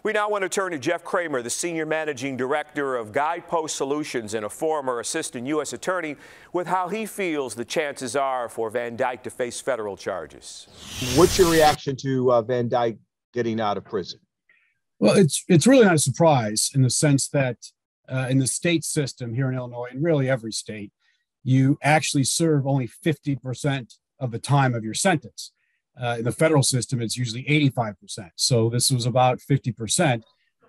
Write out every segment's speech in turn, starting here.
We now want to turn to Jeff Cramer, the Senior Managing Director of Guidepost Solutions and a former Assistant U.S. Attorney, with how he feels the chances are for Van Dyke to face federal charges. What's your reaction to Van Dyke getting out of prison? Well, it's really not a surprise in the sense that in the state system here in Illinois, and really every state, you actually serve only 50% of the time of your sentence. In the federal system, it's usually 85%. So this was about 50%.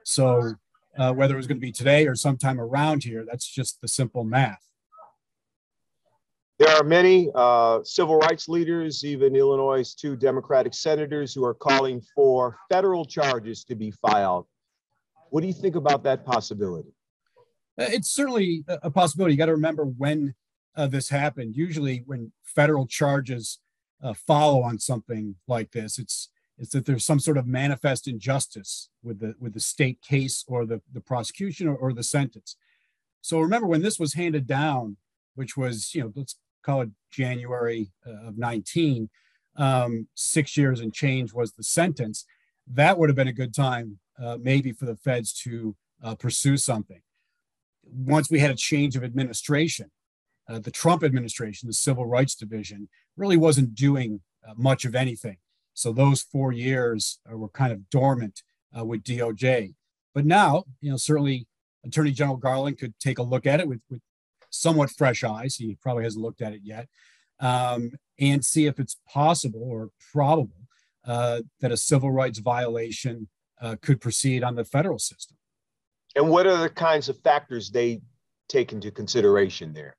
So whether it was going to be today or sometime around here, that's just the simple math. There are many civil rights leaders, even Illinois' 2 Democratic senators, who are calling for federal charges to be filed. What do you think about that possibility? It's certainly a possibility. You got to remember when this happened. Usually when federal charges follow on something like this, it's that there's some sort of manifest injustice with the state case or the prosecution or the sentence. So remember when this was handed down, which was, let's call it January of 19, 6 years and change was the sentence. That would have been a good time maybe for the feds to pursue something. Once we had a change of administration, the Trump administration, the Civil Rights Division, really wasn't doing much of anything. So those 4 years were kind of dormant with DOJ. But now, certainly Attorney General Garland could take a look at it with somewhat fresh eyes. He probably hasn't looked at it yet, and see if it's possible or probable that a civil rights violation could proceed on the federal system. And what are the kinds of factors they take into consideration there?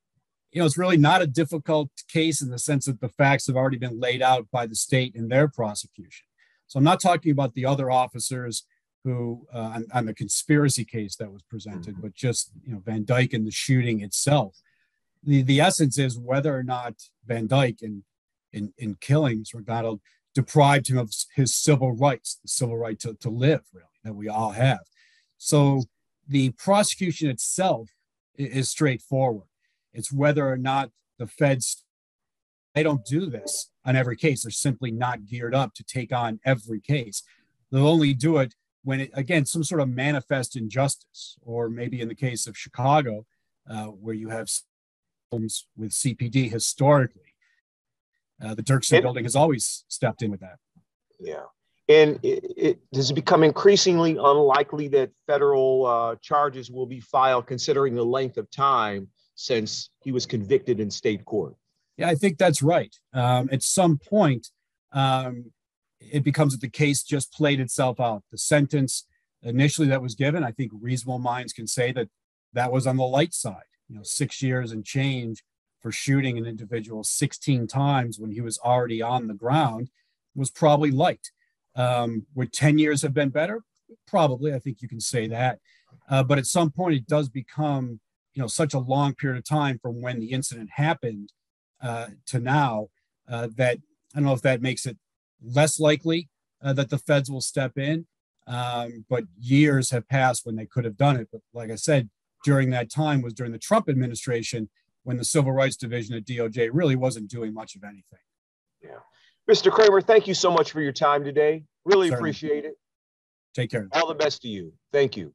It's really not a difficult case in the sense that the facts have already been laid out by the state in their prosecution. So I'm not talking about the other officers who, on the conspiracy case that was presented, but just, Van Dyke and the shooting itself. The essence is whether or not Van Dyke in killing Mr. McDonald deprived him of his civil rights, the civil right to live, really, that we all have. So the prosecution itself is straightforward. It's whether or not the feds, they don't do this on every case. They're simply not geared up to take on every case. They'll only do it when, again, some sort of manifest injustice, or maybe in the case of Chicago, where you have homes with CPD historically. The Dirksen building has always stepped in with that. Yeah. And does it become increasingly unlikely that federal charges will be filed considering the length of time since he was convicted in state court? Yeah, I think that's right. At some point, it becomes that the case just played itself out. The sentence initially that was given, I think reasonable minds can say that was on the light side. 6 years and change for shooting an individual 16 times when he was already on the ground was probably light. Would 10 years have been better? Probably. I think you can say that. But at some point, it does become such a long period of time from when the incident happened to now that I don't know if that makes it less likely that the feds will step in. But years have passed when they could have done it. But like I said, during that time was during the Trump administration when the Civil Rights Division at DOJ really wasn't doing much of anything. Yeah. Mr. Cramer, thank you so much for your time today. Really Certainly. Appreciate it. Take care. All the best to you. Thank you.